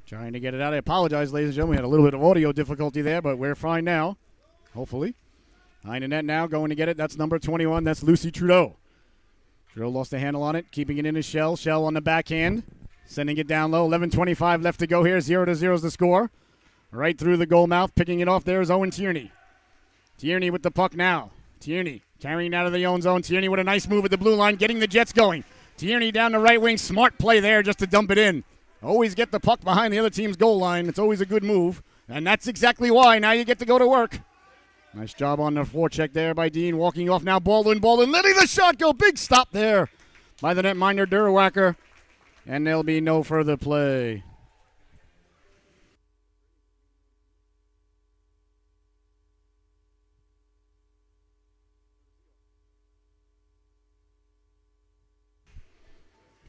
Trying to get it out. I apologize, ladies and gentlemen. We had a little bit of audio difficulty there, but we're fine now. Hopefully. Behind the net now, going to get it. That's number 21. That's Lucy Trudeau. Trudeau lost the handle on it, keeping it in his shell. Shell on the backhand, sending it down low. 11:25 left to go here. 0-0 is the score. Right through the goal mouth, picking it off there is Owen Tierney. Tierney with the puck now. Tierney carrying out of the own zone. Tierney with a nice move at the blue line, getting the Jets going. Tierney down the right wing. Smart play there just to dump it in. Always get the puck behind the other team's goal line. It's always a good move, and that's exactly why. Now you get to go to work. Nice job on the forecheck there by Dean. Walking off now, Baldwin letting the shot go. Big stop there by the netminder, Durwacker, and there'll be no further play.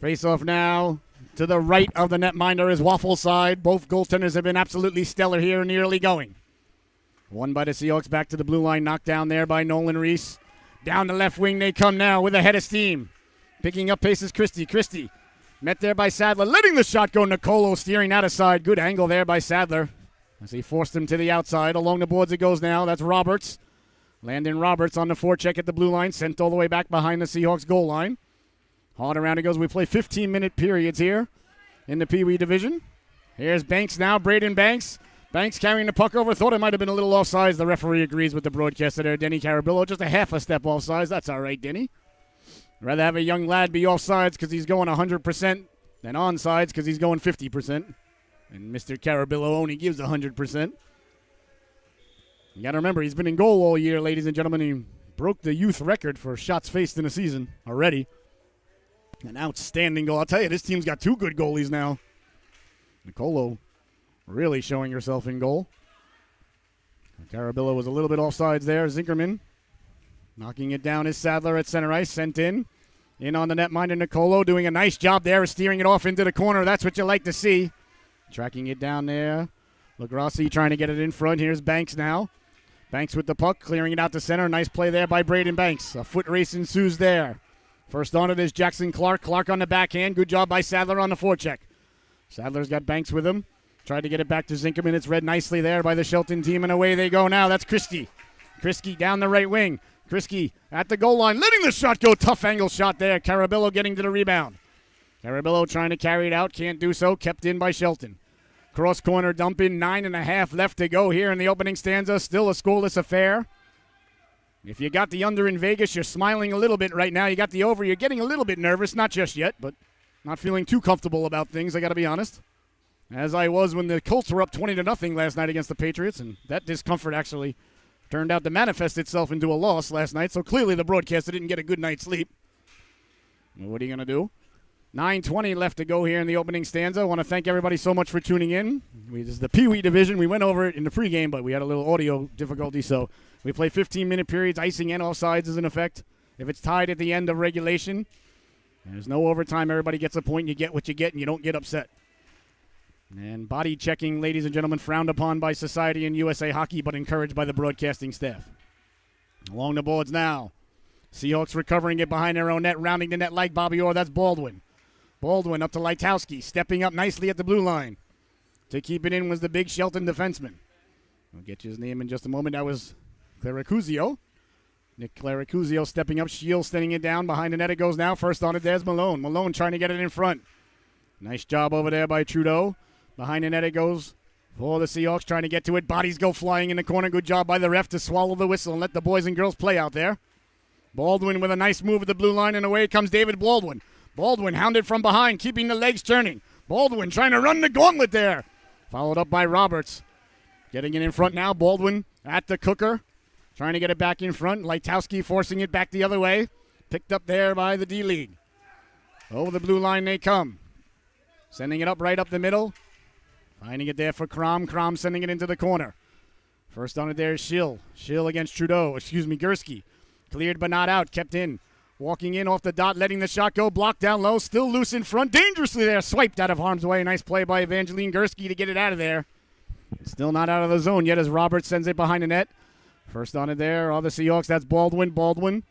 Face off now. To the right of the netminder is Waffle side. Both goaltenders have been absolutely stellar here in the early going. Won by the Seahawks, back to the blue line, knocked down there by Nolan Reese. Down the left wing they come now with a head of steam. Picking up pace is Christie. Christie met there by Sadler, letting the shot go. Nicolo steering out of side. Good angle there by Sadler as he forced him to the outside. Along the boards it goes now. That's Roberts. Landon Roberts on the forecheck at the blue line, sent all the way back behind the Seahawks goal line. Hard around it goes. We play 15-minute periods here in the PEEWEE division. Here's Banks now, Braden Banks. Banks carrying the puck over. Thought it might have been a little offsides. The referee agrees with the broadcaster there, Denny Carabillo. Just a half a step offsides. That's all right, Denny. Rather have a young lad be offsides because he's going 100% than onsides because he's going 50%. And Mr. Carabillo only gives 100%. You got to remember, he's been in goal all year, ladies and gentlemen. He broke the youth record for shots faced in a season already. An outstanding goal. I'll tell you, this team's got two good goalies now. Nicolo really showing herself in goal. Carabillo was a little bit offsides there. Zinkerman knocking it down is Sadler at center ice. Sent in. In on the netminder, Nicolo doing a nice job there, steering it off into the corner. That's what you like to see. Tracking it down there. Lagrassi trying to get it in front. Here's Banks now. Banks with the puck, clearing it out to center. Nice play there by Braden Banks. A foot race ensues there. First on it is Jackson Clark. Clark on the backhand. Good job by Sadler on the forecheck. Sadler's got Banks with him. Tried to get it back to Zinkerman. It's read nicely there by the Shelton team, and away they go now. That's Christie. Christie down the right wing. Christie at the goal line, letting the shot go. Tough angle shot there. Carabillo getting to the rebound. Carabillo trying to carry it out. Can't do so. Kept in by Shelton. Cross corner dump in. 9.5 left to go here in the opening stanza. Still a scoreless affair. If you got the under in Vegas, you're smiling a little bit right now. You got the over, you're getting a little bit nervous. Not just yet, but not feeling too comfortable about things, I got to be honest. As I was when the Colts were up 20-0 last night against the Patriots, and that discomfort actually turned out to manifest itself into a loss last night, so clearly the broadcaster didn't get a good night's sleep. Well, what are you going to do? 9:20 left to go here in the opening stanza. I want to thank everybody so much for tuning in. This is the PEEWEE division. We went over it in the pregame, but we had a little audio difficulty, so we play 15-minute periods. Icing and offsides is in effect. If it's tied at the end of regulation, there's no overtime. Everybody gets a point. You get what you get, and you don't get upset. And body checking, ladies and gentlemen, frowned upon by society in USA Hockey, but encouraged by the broadcasting staff. Along the boards now. Seahawks recovering it behind their own net, rounding the net like Bobby Orr. That's Baldwin. Baldwin up to Lightowski, stepping up nicely at the blue line. To keep it in was the big Shelton defenseman. I'll get you his name in just a moment. That was Claricuzio. Nick Claricuzio stepping up. Shields sending it down. Behind the net it goes now. First on it, there's Malone. Malone trying to get it in front. Nice job over there by Trudeau. Behind the net it goes for the Seahawks, trying to get to it. Bodies go flying in the corner. Good job by the ref to swallow the whistle and let the boys and girls play out there. Baldwin with a nice move at the blue line, and away comes David Baldwin. Baldwin hounded from behind, keeping the legs turning. Baldwin trying to run the gauntlet there. Followed up by Roberts. Getting it in front now. Baldwin at the cooker. Trying to get it back in front. Lightowski forcing it back the other way. Picked up there by the D-League. Over the blue line they come. Sending it up right up the middle. Finding it there for Crom. Crom sending it into the corner. First on it there is Schill. Schill against Trudeau. Gursky. Cleared but not out. Kept in. Walking in off the dot, letting the shot go. Blocked down low. Still loose in front. Dangerously there. Swiped out of harm's way. Nice play by Evangeline Gursky to get it out of there. It's still not out of the zone yet as Roberts sends it behind the net. First on it there are the Seahawks. That's Baldwin. Baldwin.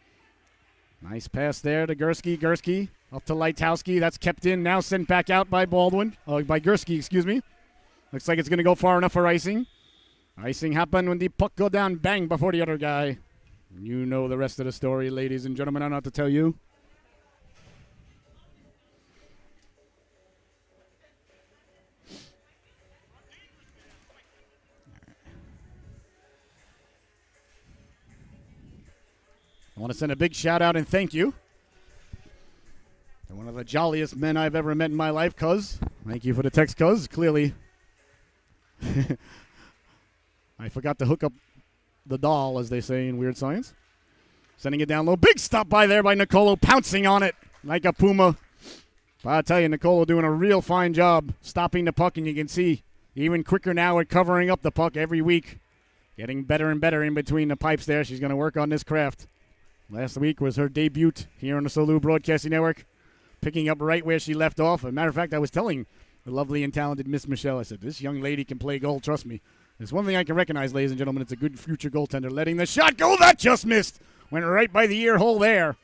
Nice pass there to Gursky. Gursky up to Lightowski. That's kept in. Now sent back out by Baldwin. By Gursky, excuse me. Looks like it's going to go far enough for icing. Icing happened when the puck go down bang before the other guy. You know the rest of the story, ladies and gentlemen. I don't have to tell you. I want to send a big shout out and thank you to one of the jolliest men I've ever met in my life, Cuz. Thank you for the text, Cuz. Clearly, I forgot to hook up the doll, as they say in Weird Science. Sending it down low. Big stop by there by Nicolo, pouncing on it like a puma. But I tell you, Nicolo doing a real fine job stopping the puck, and you can see even quicker now at covering up the puck every week. Getting better and better in between the pipes there. She's going to work on this craft. Last week was her debut here on the Solu Broadcasting Network, picking up right where she left off. As a matter of fact, I was telling the lovely and talented Miss Michelle, I said, this young lady can play goal, trust me. There's one thing I can recognize, ladies and gentlemen, it's a good future goaltender. Letting the shot go, that just missed. Went right by the ear hole there.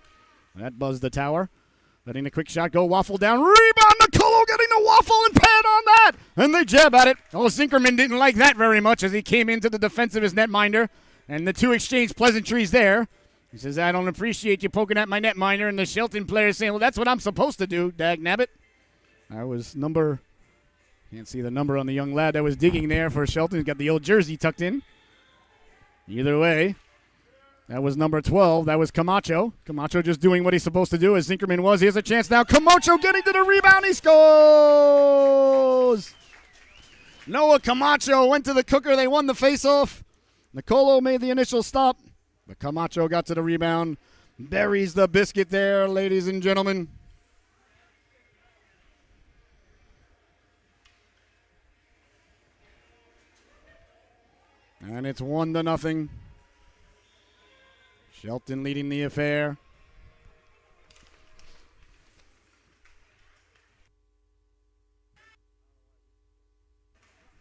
That buzzed the tower. Letting the quick shot go, waffle down, rebound, Nicolo getting the waffle and pad on that. And they jab at it. Oh, Zinkerman didn't like that very much as he came into the defense of his netminder. And the two exchanged pleasantries there. He says, I don't appreciate you poking at my netminder. And the Shelton player saying, well, that's what I'm supposed to do, dag nabbit. That was number, can't see the number on the young lad that was digging there for Shelton. He's got the old jersey tucked in. Either way, that was number 12. That was Camacho. Camacho just doing what he's supposed to do as Zinkerman was. Here's a chance now. Camacho getting to the rebound. He scores! Noah Camacho went to the cooker. They won the faceoff. Nicolo made the initial stop. But Camacho got to the rebound. Buries the biscuit there, ladies and gentlemen. And it's 1-0. Shelton leading the affair.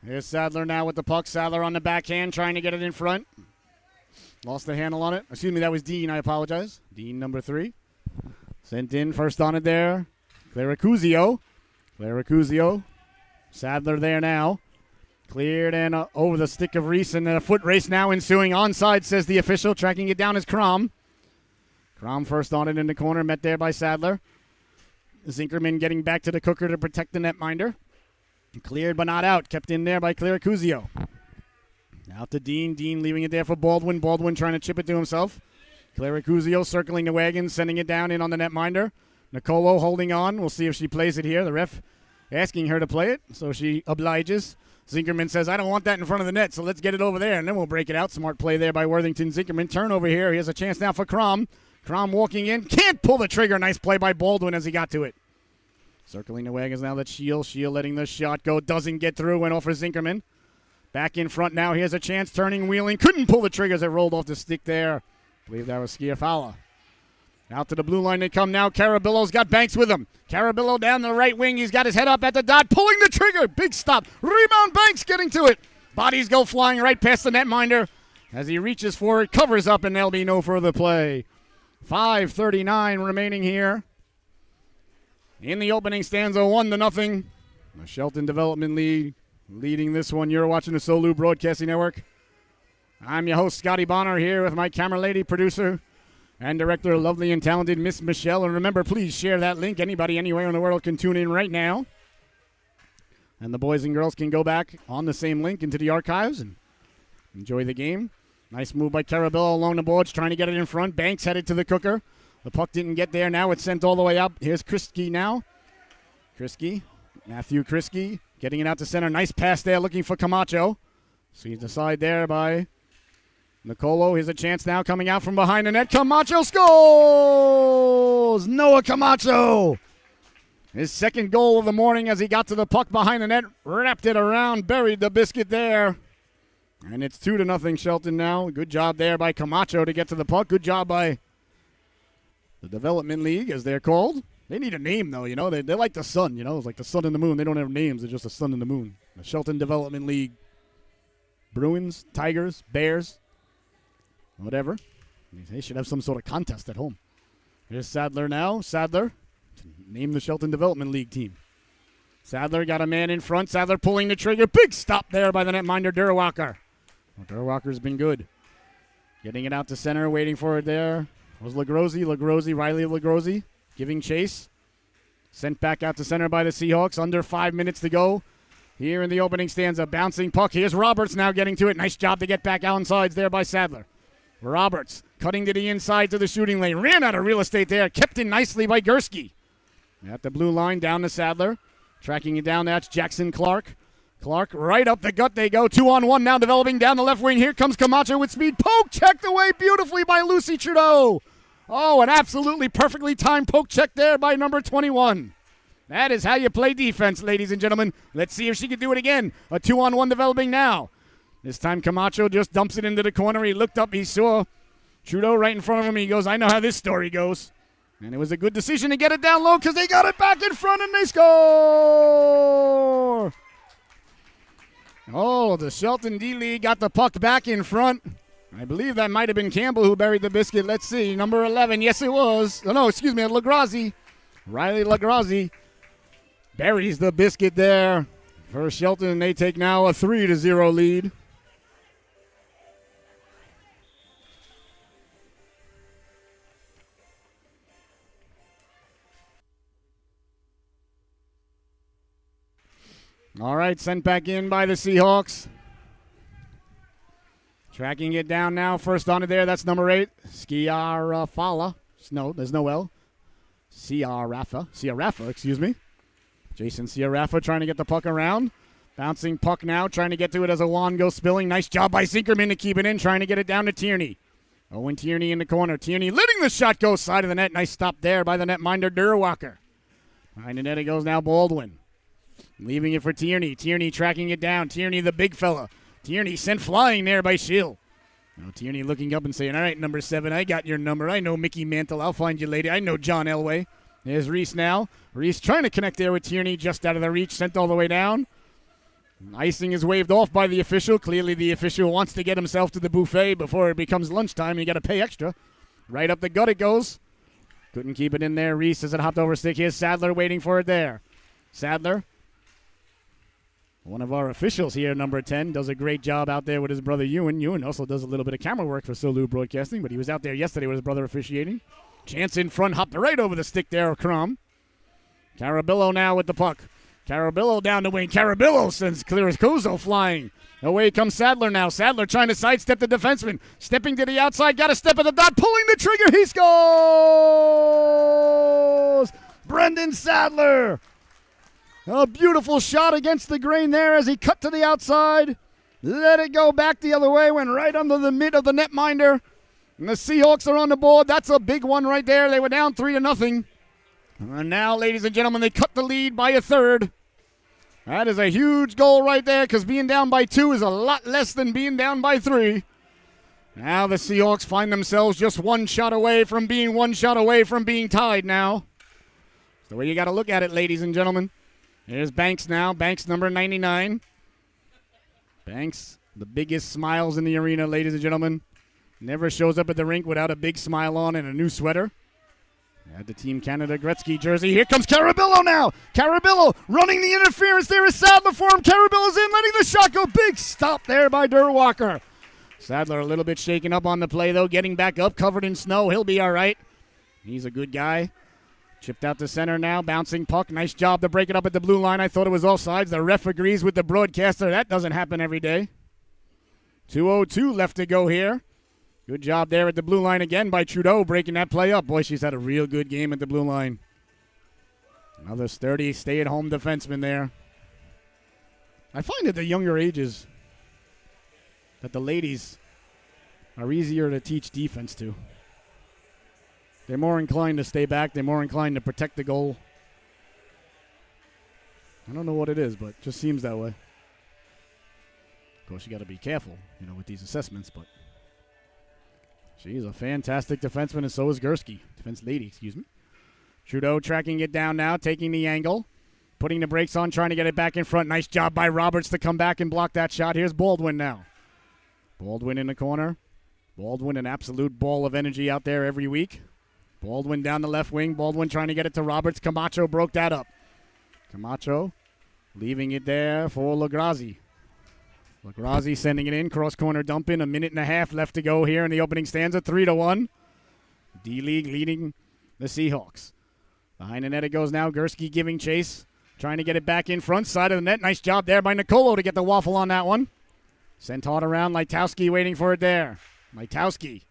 Here's Sadler now with the puck. Sadler on the backhand, trying to get it in front. Lost the handle on it. Excuse me, that was Dean. I apologize. Dean, number 3. Sent in, first on it there. Claricuzio. Sadler there now. Cleared and over the stick of Reese, and then a foot race now ensuing. Onside, says the official. Tracking it down is Crom. Crom first on it in the corner, met there by Sadler. Zinkerman getting back to the cooker to protect the netminder. Cleared but not out. Kept in there by Claricuzio. Out to Dean. Dean leaving it there for Baldwin. Baldwin trying to chip it to himself. Claricuzio circling the wagon, sending it down in on the netminder. Nicolo holding on. We'll see if she plays it here. The ref asking her to play it, so she obliges. Zinkerman says, I don't want that in front of the net, so let's get it over there, and then we'll break it out. Smart play there by Worthington. Zinkerman. Turnover here. He has a chance now for Crom. Crom walking in. Can't pull the trigger. Nice play by Baldwin as he got to it. Circling the wagons now. That's Shield. Shield letting the shot go. Doesn't get through. Went off for Zinkerman. Back in front now. He has a chance. Turning, wheeling. Couldn't pull the trigger as it rolled off the stick there. I believe that was Schiaffala. Out to the blue line they come now. Carabillo's got Banks with him. Carabillo down the right wing. He's got his head up at the dot. Pulling the trigger. Big stop. Rebound. Banks getting to it. Bodies go flying right past the netminder. As he reaches for it, covers up, and there'll be no further play. 5:39 remaining here. In the opening stanza, 1-0. The Shelton Development League leading this one. You're watching the Solu Broadcasting Network. I'm your host, Scotty Bonner, here with my camera lady, producer, and director, lovely and talented Miss Michelle. And remember, please share that link. Anybody anywhere in the world can tune in right now. And the boys and girls can go back on the same link into the archives and enjoy the game. Nice move by Carabillo along the boards, trying to get it in front. Banks headed to the cooker. The puck didn't get there. Now it's sent all the way up. Here's Kriski now. Matthew Kriski, getting it out to center. Nice pass there, looking for Camacho. Sees the side there by Nicolo. Here's a chance now coming out from behind the net. Camacho scores! Noah Camacho! His second goal of the morning as he got to the puck behind the net. Wrapped it around, buried the biscuit there. And it's 2-0 Shelton now. Good job there by Camacho to get to the puck. Good job by the Development League, as they're called. They need a name, though, you know. They're like the sun, you know. It's like the sun and the moon. They don't have names. They're just the sun and the moon. The Shelton Development League. Bruins, Tigers, Bears, whatever. They should have some sort of contest at home. Here's Sadler now. Sadler, name the Shelton Development League team. Sadler got a man in front. Sadler pulling the trigger. Big stop there by the netminder, Durwalker. Well, Durwalker's been good. Getting it out to center, waiting for it there. Was Riley Lagrosi giving chase. Sent back out to center by the Seahawks. Under 5 minutes to go. Here in the opening stanza, bouncing puck. Here's Roberts now getting to it. Nice job to get back outsides there by Sadler. Roberts cutting to the inside to the shooting lane. Ran out of real estate there. Kept in nicely by Gursky. At the blue line, down to Sadler. Tracking it down, that's Jackson Clark. Clark right up the gut they go. 2-on-1 now developing down the left wing. Here comes Camacho with speed. Poke checked away beautifully by Lucy Trudeau. Oh, an absolutely perfectly timed poke check there by number 21. That is how you play defense, ladies and gentlemen. Let's see if she can do it again. A 2-on-1 developing now. This time Camacho just dumps it into the corner. He looked up. He saw Trudeau right in front of him. He goes, I know how this story goes. And it was a good decision to get it down low because they got it back in front and they score. Oh, the Shelton D-League got the puck back in front. I believe that might have been Campbell who buried the biscuit. Let's see. Number 11. Yes, it was. Oh, no, excuse me. Lagrazi. Riley Lagrazi buries the biscuit there for Shelton. They take now a 3-0 lead. All right, sent back in by the Seahawks. Tracking it down now. First on it there. That's number 8. Sciarafala. No, there's no L. Sciaraffa, excuse me. Jason Sciaraffa trying to get the puck around. Bouncing puck now, trying to get to it as a wand goes spilling. Nice job by Zinkerman to keep it in, trying to get it down to Tierney. Owen Tierney in the corner. Tierney letting the shot go side of the net. Nice stop there by the netminder, Durwalker. Behind the net it goes now, Baldwin. Leaving it for Tierney. Tierney tracking it down. Tierney, the big fella. Tierney sent flying there by Schill. Now Tierney looking up and saying, all right, number 7, I got your number. I know Mickey Mantle. I'll find you later. I know John Elway. There's Reese now. Reese trying to connect there with Tierney, just out of the reach, sent all the way down. Icing is waved off by the official. Clearly the official wants to get himself to the buffet before it becomes lunchtime. You got to pay extra. Right up the gut it goes. Couldn't keep it in there. Reese as it hopped over stick. Here's Sadler waiting for it there. Sadler. One of our officials here, number 10, does a great job out there with his brother Ewan. Ewan also does a little bit of camera work for Solu Broadcasting, but he was out there yesterday with his brother officiating. Chance in front, hopped right over the stick there of Crum. Carabillo now with the puck. Carabillo down the wing. Carabillo sends Clearascozo flying. Away comes Sadler now. Sadler trying to sidestep the defenseman. Stepping to the outside, got a step at the dot, pulling the trigger. He scores! Brendan Sadler! A beautiful shot against the grain there as he cut to the outside. Let it go back the other way. Went right under the mid of the netminder. And the Seahawks are on the board. That's a big one right there. They were down 3-0. And now, ladies and gentlemen, they cut the lead by a third. That is a huge goal right there because being down by 2 is a lot less than being down by 3. Now the Seahawks find themselves just one shot away from being tied now. That's the way you got to look at it, ladies and gentlemen. Here's Banks now. Banks, number 99. Banks, the biggest smiles in the arena, ladies and gentlemen. Never shows up at the rink without a big smile on and a new sweater. At the Team Canada Gretzky jersey. Here comes Carabillo now. Carabillo running the interference. There is Sadler for him. Carabillo's in, letting the shot go. Big stop there by Durwalker. Sadler a little bit shaken up on the play, though. Getting back up, covered in snow. He'll be all right. He's a good guy. Chipped out to center now, bouncing puck. Nice job to break it up at the blue line. I thought it was offsides. The ref agrees with the broadcaster. That doesn't happen every day. 2:02 left to go here. Good job there at the blue line again by Trudeau, breaking that play up. Boy, she's had a real good game at the blue line. Another sturdy, stay-at-home defenseman there. I find at the younger ages that the ladies are easier to teach defense to. They're more inclined to stay back. They're more inclined to protect the goal. I don't know what it is, but it just seems that way. Of course, you got to be careful, with these assessments, but she's a fantastic defenseman, and so is Gursky. Defense lady, excuse me. Trudeau tracking it down now, taking the angle, putting the brakes on, trying to get it back in front. Nice job by Roberts to come back and block that shot. Here's Baldwin now. Baldwin in the corner. Baldwin, an absolute ball of energy out there every week. Baldwin down the left wing. Baldwin trying to get it to Roberts. Camacho broke that up. Camacho Leaving it there for LaGrazi. LaGrazi sending it in, cross corner dump in, 1.5 minutes left to go here in the opening stanza, 3-1. D-League leading the Seahawks. Behind the net it goes now, Gursky giving chase, trying to get it back in front, side of the net. Nice job there by Nicolo to get the waffle on that one. Sent hard around, Lightowski waiting for it there. Lightowski.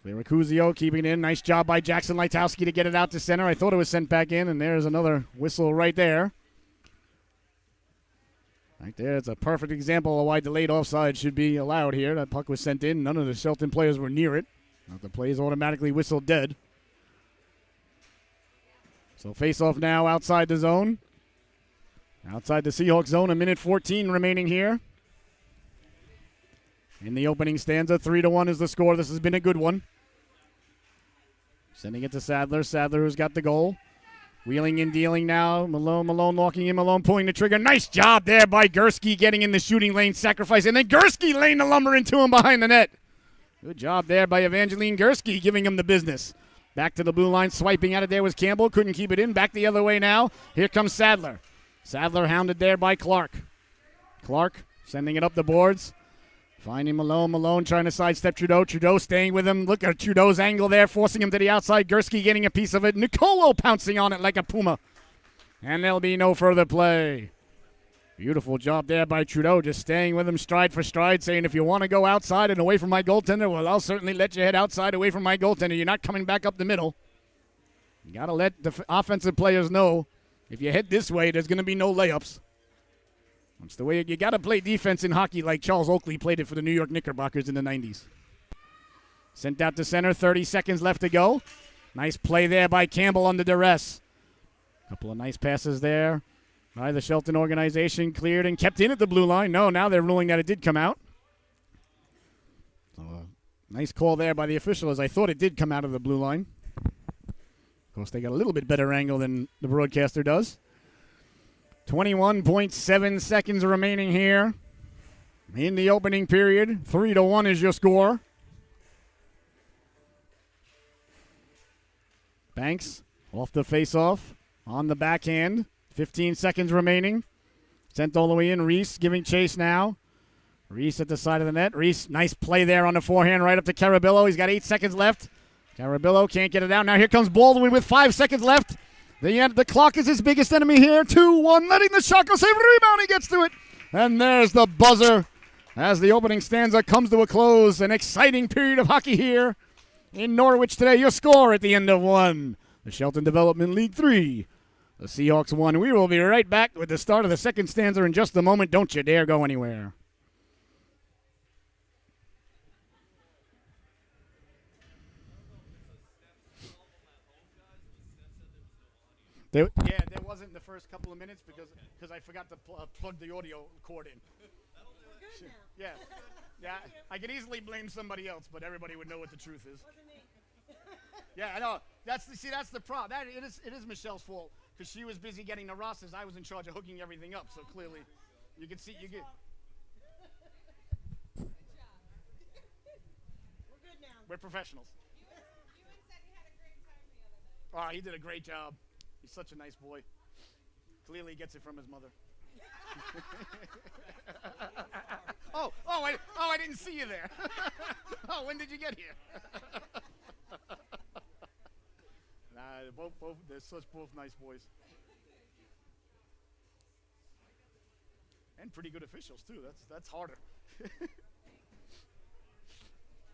Liricuzio keeping it in. Nice job by Jackson Lightowski to get it out to center. I thought it was sent back in, and there's another whistle right there. Right there, it's a perfect example of why delayed offside should be allowed here. That puck was sent in. None of the Shelton players were near it. The play is automatically whistled dead. So face-off now outside the zone. Outside the Seahawks zone, 1:14 remaining here. In the opening stanza, 3-1 is the score. This has been a good one. Sending it to Sadler. Sadler who's got the goal. Wheeling and dealing now. Malone locking in. Malone pulling the trigger. Nice job there by Gursky getting in the shooting lane, sacrifice. And then Gursky laying the lumber into him behind the net. Good job there by Evangeline Gursky giving him the business. Back to the blue line. Swiping at it there was Campbell. Couldn't keep it in. Back the other way now. Here comes Sadler. Sadler hounded there by Clark. Clark sending it up the boards. Finding Malone. Malone trying to sidestep Trudeau. Trudeau staying with him. Look at Trudeau's angle there, forcing him to the outside. Gursky getting a piece of it. Nicolo pouncing on it like a puma. And there'll be no further play. Beautiful job there by Trudeau, just staying with him stride for stride, saying if you want to go outside and away from my goaltender, well, I'll certainly let you head outside away from my goaltender. You're not coming back up the middle. You got to let the offensive players know if you head this way, there's going to be no layups. That's the way you got to play defense in hockey like Charles Oakley played it for the New York Knickerbockers in the 90s. Sent out to center, 30 seconds left to go. Nice play there by Campbell under duress. Couple of nice passes there by the Shelton organization. Cleared and kept in at the blue line. No, now they're ruling that it did come out. So nice call there by the official, as I thought it did come out of the blue line. Of course, they got a little bit better angle than the broadcaster does. 21.7 seconds remaining here in the opening period. 3-1 is your score. Banks off the face-off on the backhand. 15 seconds remaining. Sent all the way in. Reese giving chase now. Reese at the side of the net. Reese, nice play there on the forehand right up to Carabillo. He's got 8 seconds left. Carabillo can't get it out. Now here comes Baldwin with 5 seconds left. The clock is his biggest enemy here. 2-1, letting the shot go. Save rebound. He gets to it. And there's the buzzer as the opening stanza comes to a close. An exciting period of hockey here in Norwich today. Your score at the end of one. The Shelton Development League 3. The Seahawks 1. We will be right back with the start of the second stanza in just a moment. Don't you dare go anywhere. There wasn't the first couple of minutes because I forgot to plug the audio cord in. We're good now. Yeah. I could easily blame somebody else, but everybody would know what the truth is. Wasn't me. Yeah, I know. That's the problem. It is Michelle's fault because she was busy getting the rosters. I was in charge of hooking everything up. So clearly, you can see you get. Good job. We're good now. We're professionals. You said you had a great time the other day. Oh, he did a great job. He's such a nice boy. Clearly gets it from his mother. I didn't see you there. When did you get here? They're both nice boys. And pretty good officials too. That's harder. Yeah,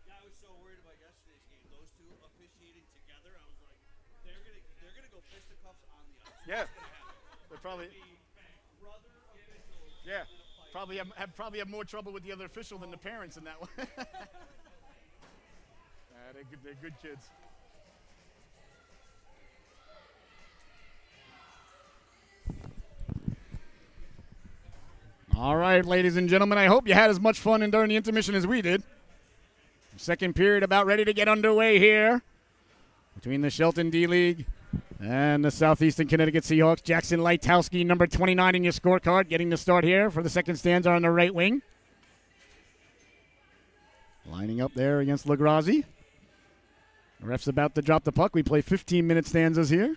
I was so worried about yesterday's game. Those two officiating together, I was like, they're gonna go fisticuffs on the ice. Yeah, they're probably. Yeah, probably have more trouble with the other official than the parents in that one. They're good kids. All right, ladies and gentlemen, I hope you had as much fun during the intermission as we did. Second period about ready to get underway here between the Shelton D-League and the Southeastern Connecticut Seahawks. Jackson Lightowski, number 29 in your scorecard, getting the start here for the second stanza on the right wing. Lining up there against LaGrazi. The ref's about to drop the puck. We play 15-minute stanzas here.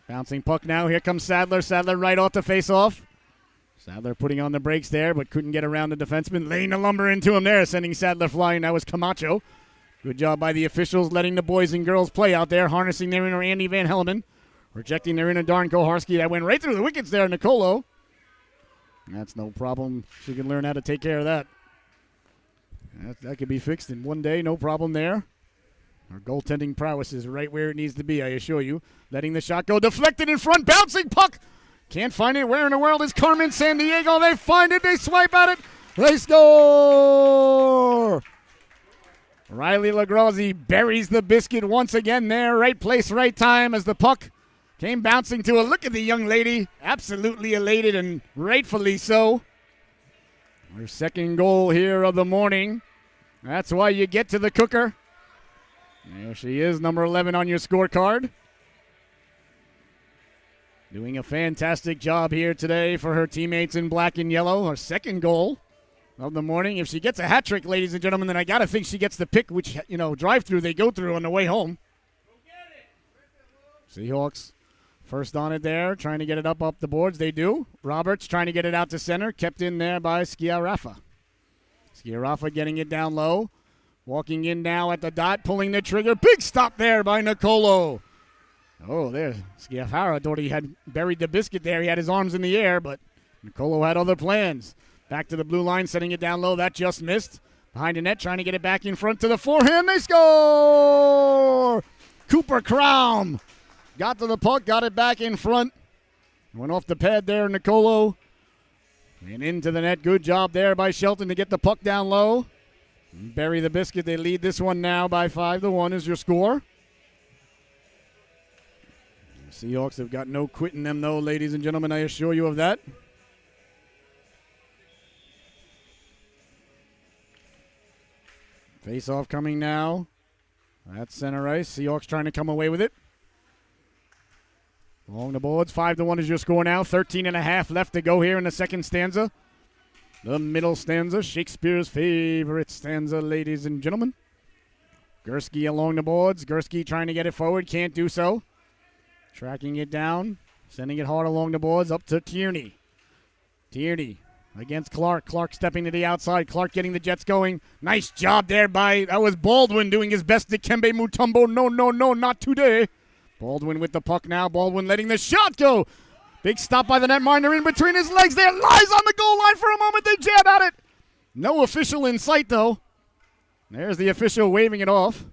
Bouncing puck now. Here comes Sadler. Sadler right off the face-off. Sadler putting on the brakes there, but couldn't get around the defenseman. Laying the lumber into him there, sending Sadler flying. That was Camacho. Good job by the officials letting the boys and girls play out there, harnessing their inner Andy Van Helleman. Rejecting their inner Darn Koharski. That went right through the wickets there, Nicolo. That's no problem. She can learn how to take care of that. That could be fixed in one day, no problem there. Our goaltending prowess is right where it needs to be, I assure you. Letting the shot go, deflected in front, bouncing puck. Can't find it. Where in the world is Carmen Sandiego? They find it, they swipe at it, they score! Riley LaGrozzi buries the biscuit once again there. Right place, right time as the puck came bouncing to a look at the young lady. Absolutely elated and rightfully so. Her second goal here of the morning. That's why you get to the cooker. There she is, number 11 on your scorecard. Doing a fantastic job here today for her teammates in black and yellow. Her second goal of the morning. If she gets a hat trick, ladies and gentlemen, then I got to think she gets the pick, which, drive-through they go through on the way home. Seahawks first on it there, trying to get it up the boards. They do. Roberts trying to get it out to center. Kept in there by Schiarafa. Schiarafa getting it down low. Walking in now at the dot, pulling the trigger. Big stop there by Nicolo. Oh, there. Schiarafa thought he had buried the biscuit there. He had his arms in the air, but Nicolo had other plans. Back to the blue line, setting it down low. That just missed. Behind the net, trying to get it back in front to the forehand. They score! Cooper Crown got to the puck, got it back in front. Went off the pad there, Nicolo. And into the net. Good job there by Shelton to get the puck down low. Bury the biscuit. They lead this one now by 5-1 is your score. The Seahawks have got no quit in them, though, ladies and gentlemen. I assure you of that. Face-off coming now. That's center ice. Seahawks trying to come away with it. Along the boards, 5-1 is your score now. 13.5 left to go here in the second stanza. The middle stanza, Shakespeare's favorite stanza, ladies and gentlemen. Gursky along the boards. Gursky trying to get it forward, can't do so. Tracking it down, sending it hard along the boards, up to Tierney. Tierney against Clark. Clark stepping to the outside. Clark getting the Jets going. Nice job there that was Baldwin doing his best. Dikembe Mutombo. No, not today. Baldwin with the puck now. Baldwin letting the shot go. Big stop by the netminder in between his legs there. Lies on the goal line for a moment. They jab at it. No official in sight, though. There's the official waving it off.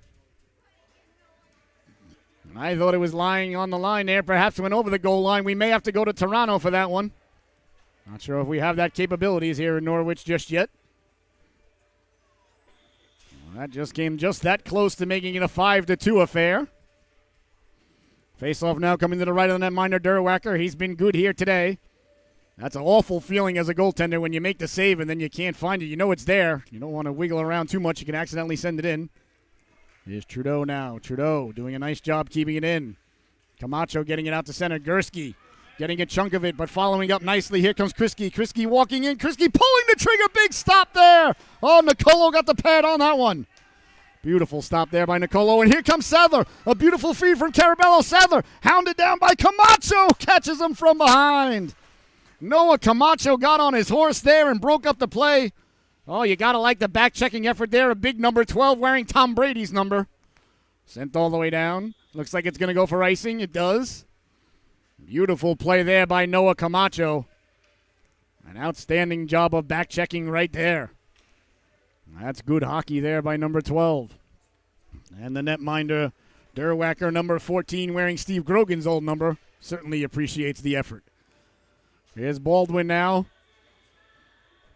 I thought it was lying on the line there. Perhaps went over the goal line. We may have to go to Toronto for that one. Not sure if we have that capabilities here in Norwich just yet. Well, that just came just that close to making it a 5-2 affair. Face-off now coming to the right of the netminder, Derwacker. He's been good here today. That's an awful feeling as a goaltender when you make the save and then you can't find it. You know it's there. You don't want to wiggle around too much. You can accidentally send it in. Here's Trudeau now. Trudeau doing a nice job keeping it in. Camacho getting it out to center. Gursky getting a chunk of it, but following up nicely. Here comes Krisky. Krisky walking in. Krisky pulling the trigger. Big stop there. Oh, Nicolo got the pad on that one. Beautiful stop there by Nicolo. And here comes Sadler. A beautiful feed from Carabello. Sadler hounded down by Camacho. Catches him from behind. Noah Camacho got on his horse there and broke up the play. Oh, you got to like the back-checking effort there. A big number 12 wearing Tom Brady's number. Sent all the way down. Looks like it's going to go for icing. It does. Beautiful play there by Noah Camacho. An outstanding job of back-checking right there. That's good hockey there by number 12. And the netminder, Derwacker, number 14, wearing Steve Grogan's old number, certainly appreciates the effort. Here's Baldwin now.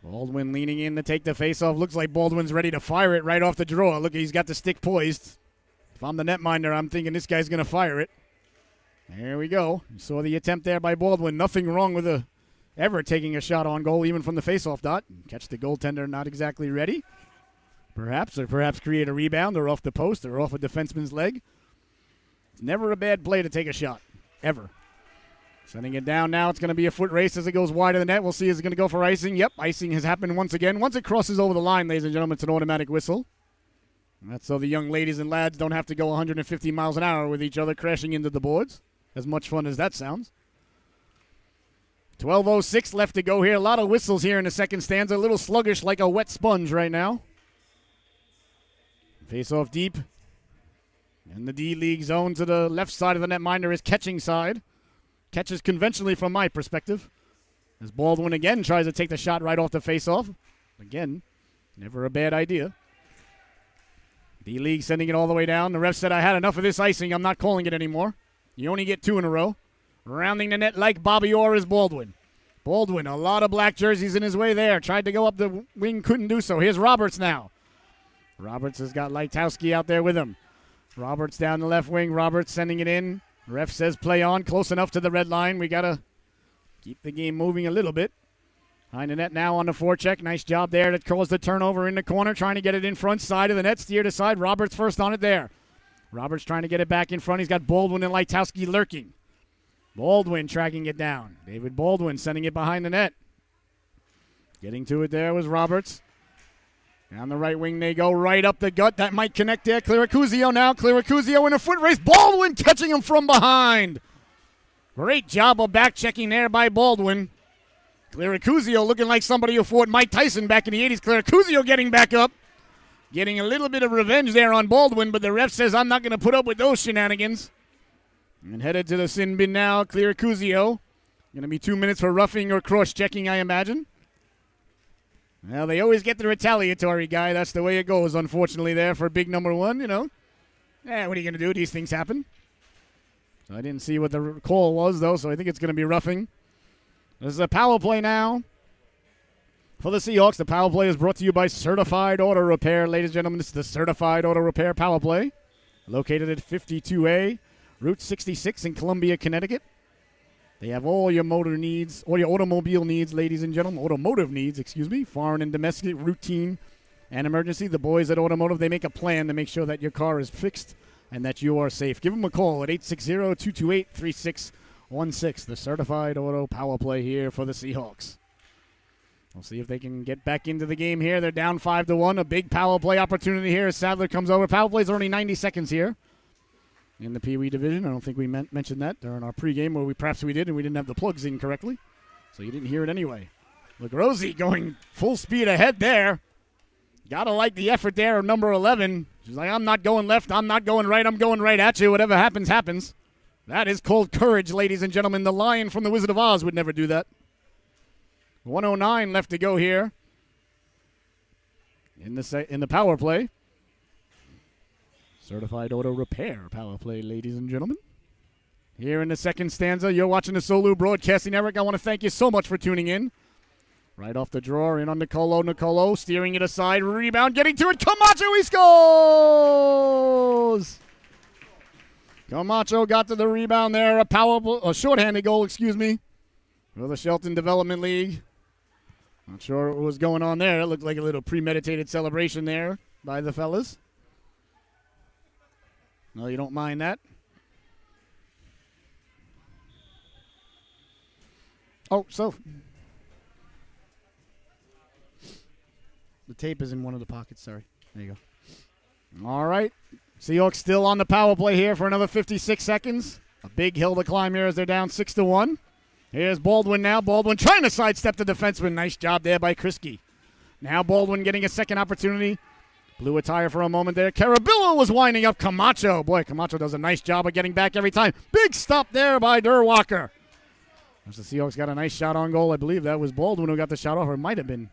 Baldwin leaning in to take the faceoff. Looks like Baldwin's ready to fire it right off the draw. Look, he's got the stick poised. If I'm the netminder, I'm thinking this guy's going to fire it. There we go. You saw the attempt there by Baldwin. Nothing wrong with ever taking a shot on goal, even from the faceoff dot. Catch the goaltender not exactly ready. Perhaps create a rebound or off the post or off a defenseman's leg. It's never a bad play to take a shot, ever. Sending it down now. It's going to be a foot race as it goes wide of the net. We'll see. Is it going to go for icing? Yep, icing has happened once again. Once it crosses over the line, ladies and gentlemen, it's an automatic whistle. And that's so the young ladies and lads don't have to go 150 miles an hour with each other crashing into the boards. as much fun as that sounds. 12:06 left to go here. A lot of whistles here in the second stanza. A little sluggish like a wet sponge right now. Face off deep. In the D-League zone to the left side of the netminder is catching side. Catches conventionally from my perspective. As Baldwin again tries to take the shot right off the face-off. Again, never a bad idea. D-League sending it all the way down. The ref said, I had enough of this icing. I'm not calling it anymore. You only get 2 in a row. Rounding the net like Bobby Orr is Baldwin. Baldwin, a lot of black jerseys in his way there. Tried to go up the wing, couldn't do so. Here's Roberts now. Roberts has got Lightowski out there with him. Roberts down the left wing. Roberts sending it in. Ref says play on. Close enough to the red line. We got to keep the game moving a little bit. Behind the net now on the forecheck. Nice job there to cause the turnover in the corner. Trying to get it in front side of the net. Steer to side. Roberts first on it there. Roberts trying to get it back in front. He's got Baldwin and Lightowski lurking. Baldwin tracking it down. David Baldwin sending it behind the net. Getting to it there was Roberts. Down the right wing they go, right up the gut. That might connect there. Clericuzio now. Clericuzio in a foot race. Baldwin catching him from behind. Great job of back checking there by Baldwin. Clericuzio looking like somebody who fought Mike Tyson back in the 80s. Clericuzio getting back up. Getting a little bit of revenge there on Baldwin, but the ref says, I'm not going to put up with those shenanigans. And headed to the sin bin now, Clericuzio. Going to be 2 minutes for roughing or cross-checking, I imagine. Well, they always get the retaliatory guy. That's the way it goes, unfortunately, there for big number 1, you know. What are you going to do? These things happen. So I didn't see what the call was, though, so I think it's going to be roughing. This is a power play now. For the Seahawks, the power play is brought to you by Certified Auto Repair. Ladies and gentlemen, this is the Certified Auto Repair power play. Located at 52A, Route 66 in Columbia, Connecticut. They have all your motor needs, all your automobile needs, ladies and gentlemen. Automotive needs, foreign and domestic, routine, and emergency. The boys at Automotive, they make a plan to make sure that your car is fixed and that you are safe. Give them a call at 860-228-3616. The Certified Auto power play here for the Seahawks. We'll see if they can get back into the game here. They're down 5-1. A big power play opportunity here as Sadler comes over. Power plays are only 90 seconds here in the PEEWEE division. I don't think we mentioned that during our pregame, or perhaps we did, and we didn't have the plugs in correctly. So you didn't hear it anyway. Lagrosi going full speed ahead there. Gotta like the effort there of number 11. She's like, I'm not going left. I'm not going right. I'm going right at you. Whatever happens, happens. That is called courage, ladies and gentlemen. The Lion from The Wizard of Oz would never do that. 1:09 left to go here in the power play. Certified Auto Repair power play, ladies and gentlemen. Here in the second stanza, you're watching the Solu Broadcasting Network. I want to thank you so much for tuning in. Right off the draw, in on Nicolo. Nicolo steering it aside. Rebound, getting to it. Camacho, he scores! Camacho got to the rebound there. A shorthanded goal, for the Shelton Development League. Not sure what was going on there. It looked like a little premeditated celebration there by the fellas. No, you don't mind that? Oh, so the tape is in one of the pockets. Sorry. There you go. All right. Seahawks still on the power play here for another 56 seconds. A big hill to climb here as they're down 6-1. Here's Baldwin now. Baldwin trying to sidestep the defenseman. Nice job there by Kriske. Now Baldwin getting a second opportunity. Blew a tire for a moment there. Carabillo was winding up Camacho. Boy, Camacho does a nice job of getting back every time. Big stop there by Derwalker. As the Seahawks got a nice shot on goal. I believe that was Baldwin who got the shot off, or it might have been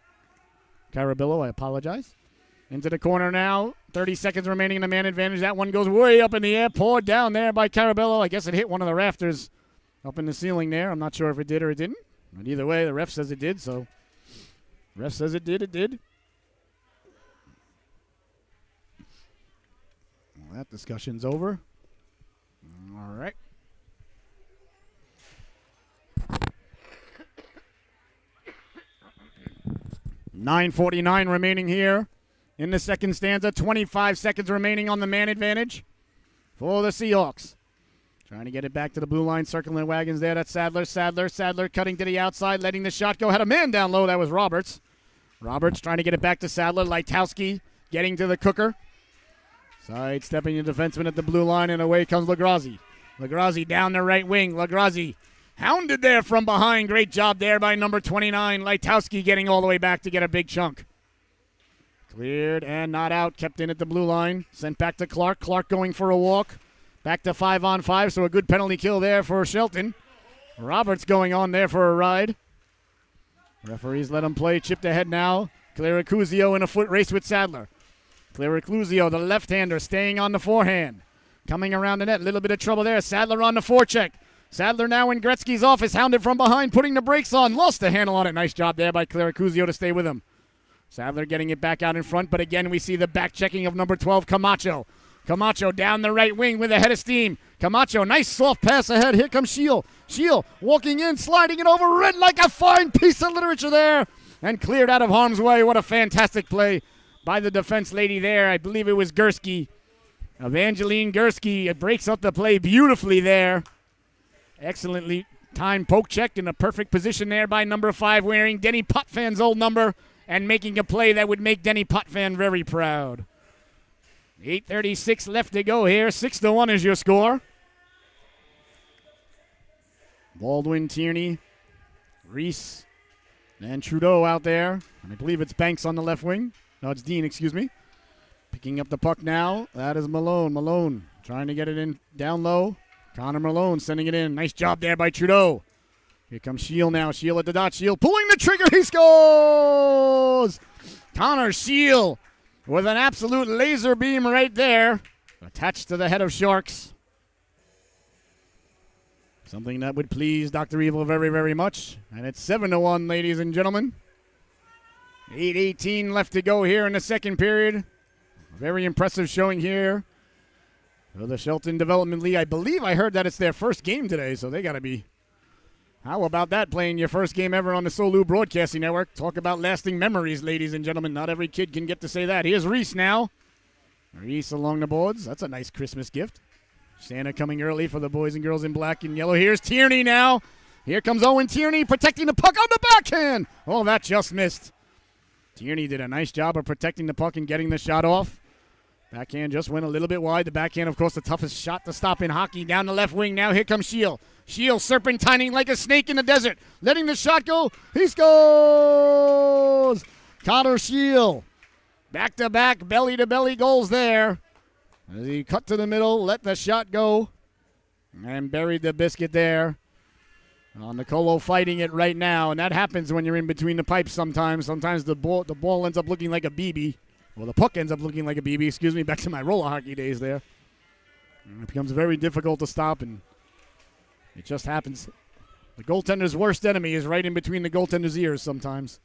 Carabillo. I apologize. Into the corner now. 30 seconds remaining in the man advantage. That one goes way up in the air. Poured down there by Carabillo. I guess it hit one of the rafters up in the ceiling there. I'm not sure if it did or it didn't. But either way, the ref says it did, so ref says it did, it did. Well, that discussion's over. All right. $9:49 remaining here in the second stanza. 25 seconds remaining on the man advantage for the Seahawks. Trying to get it back to the blue line, circling wagons there. That's Sadler. Sadler cutting to the outside, letting the shot go. Had a man down low. That was Roberts. Roberts trying to get it back to Sadler. Lightowski getting to the cooker. Sidestepping the defenseman at the blue line, and away comes Lagrazi. LaGrazzi down the right wing. LaGrazzi hounded there from behind. Great job there by number 29. Lightowski getting all the way back to get a big chunk. Cleared and not out. Kept in at the blue line. Sent back to Clark. Clark going for a walk. Back to 5-on-5, so a good penalty kill there for Shelton. Roberts going on there for a ride. Referees let him play. Chipped ahead now. Claricuzio in a foot race with Sadler. Claricuzio, the left-hander, staying on the forehand. Coming around the net. A little bit of trouble there. Sadler on the forecheck. Sadler now in Gretzky's office. Hounded from behind. Putting the brakes on. Lost the handle on it. Nice job there by Claricuzio to stay with him. Sadler getting it back out in front. But again, we see the back checking of number 12, Camacho. Camacho down the right wing with a head of steam. Camacho, nice soft pass ahead. Here comes Shield. Shield walking in, sliding it over. Read like a fine piece of literature there. And cleared out of harm's way. What a fantastic play by the defense lady there. I believe it was Gursky. Evangeline Gursky. It breaks up the play beautifully there. Excellently timed poke check in a perfect position there by number 5, wearing Denny Potvin old number and making a play that would make Denny Potvin very proud. 8:36 left to go here. 6-1 is your score. Baldwin, Tierney, Reese, and Trudeau out there. And I believe it's Banks on the left wing. No, it's Dean, excuse me. Picking up the puck now. That is Malone. Malone trying to get it in down low. Connor Malone sending it in. Nice job there by Trudeau. Here comes Shield now. Shield at the dot. Shield pulling the trigger. He scores! Connor Shield with an absolute laser beam right there, attached to the head of Sharks. Something that would please Dr. Evil very, very much. And it's 7-1, ladies and gentlemen. 8:18 left to go here in the second period. Very impressive showing here for the Shelton Development League. I believe I heard that it's their first game today, so they got to be. How about that, playing your first game ever on the Solu Broadcasting Network? Talk about lasting memories, ladies and gentlemen. Not every kid can get to say that. Here's Reese now. Reese along the boards. That's a nice Christmas gift. Santa coming early for the boys and girls in black and yellow. Here's Tierney now. Here comes Owen Tierney protecting the puck on the backhand. Oh, that just missed. Tierney did a nice job of protecting the puck and getting the shot off. Backhand just went a little bit wide. The backhand, of course, the toughest shot to stop in hockey. Down the left wing now. Here comes Shield. Shield serpentining like a snake in the desert. Letting the shot go. He scores! Connor Shield. Back-to-back, belly-to-belly goals there. As he cut to the middle, let the shot go, and buried the biscuit there. Nicolo fighting it right now, and that happens when you're in between the pipes sometimes. Sometimes the ball ends up looking like a BB. Well, the puck ends up looking like a BB, excuse me, back to my roller hockey days there. And it becomes very difficult to stop, and it just happens. The goaltender's worst enemy is right in between the goaltender's ears sometimes.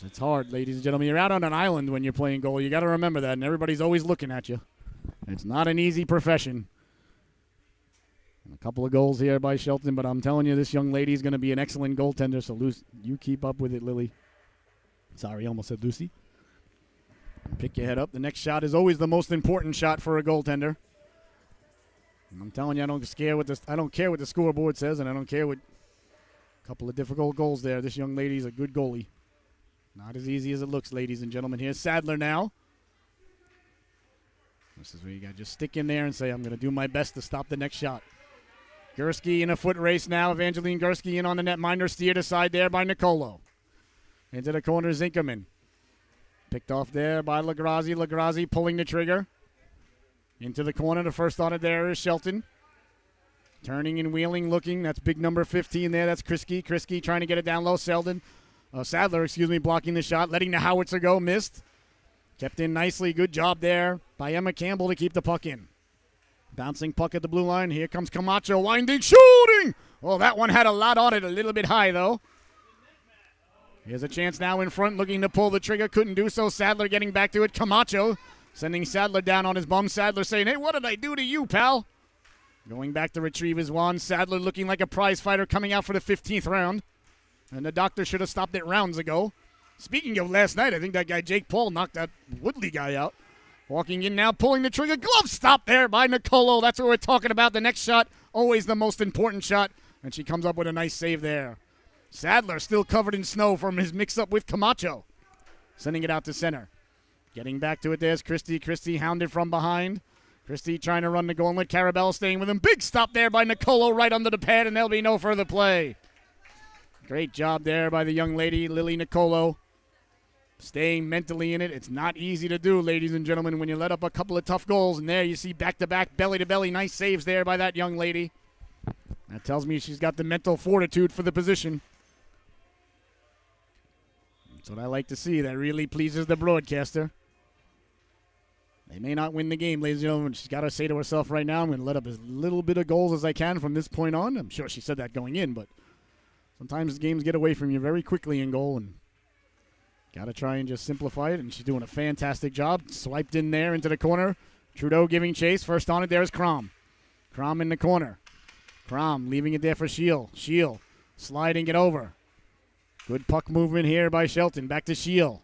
It's hard, ladies and gentlemen. You're out on an island when you're playing goal. You got to remember that, and everybody's always looking at you. It's not an easy profession. A couple of goals here by Shelton, but I'm telling you, this young lady is going to be an excellent goaltender, so you keep up with it, Lily. Sorry, I almost said Lucy. Pick your head up. The next shot is always the most important shot for a goaltender. And I'm telling you, I don't care what the scoreboard says, and I don't care what. A couple of difficult goals there. This young lady's a good goalie. Not as easy as it looks, ladies and gentlemen. Here's Sadler now. This is where you got to just stick in there and say, I'm going to do my best to stop the next shot. Gursky in a foot race now. Evangeline Gursky in on the netminder. Steered aside there by Nicolo. Into the corner, Zinkerman. Picked off there by LaGrazzi. LaGrazzi pulling the trigger. Into the corner. The first on it there is Shelton. Turning and wheeling, looking. That's big number 15 there. That's Krisky. Krisky trying to get it down low. Sadler, blocking the shot. Letting the howitzer go. Missed. Kept in nicely. Good job there by Emma Campbell to keep the puck in. Bouncing puck at the blue line. Here comes Camacho. Winding, shooting. Oh, that one had a lot on it. A little bit high, though. Here's a chance now in front, looking to pull the trigger. Couldn't do so. Sadler getting back to it. Camacho sending Sadler down on his bum. Sadler saying, hey, what did I do to you, pal? Going back to retrieve his wand. Sadler looking like a prize fighter coming out for the 15th round. And the doctor should have stopped it rounds ago. Speaking of last night, I think that guy Jake Paul knocked that Woodley guy out. Walking in now, pulling the trigger. Glove stop there by Nicolo. That's what we're talking about. The next shot, always the most important shot. And she comes up with a nice save there. Sadler still covered in snow from his mix-up with Camacho. Sending it out to center. Getting back to it, there's Christie. Christie hounded from behind. Christie trying to run the gauntlet. Carabello staying with him. Big stop there by Nicolo right under the pad, and there'll be no further play. Great job there by the young lady, Lily Nicolo. Staying mentally in it. It's not easy to do, ladies and gentlemen, when you let up a couple of tough goals. And there you see back-to-back, belly-to-belly. Nice saves there by that young lady. That tells me she's got the mental fortitude for the position. That's what I like to see. That really pleases the broadcaster. They may not win the game, ladies and gentlemen. She's got to say to herself right now, I'm going to let up as little bit of goals as I can from this point on. I'm sure she said that going in, but sometimes games get away from you very quickly in goal, and got to try and just simplify it, and she's doing a fantastic job. Swiped in there into the corner. Trudeau giving chase. First on it there is Crom. Crom in the corner. Crom leaving it there for Shield. Shield sliding it over. Good puck movement here by Shelton. Back to Shield.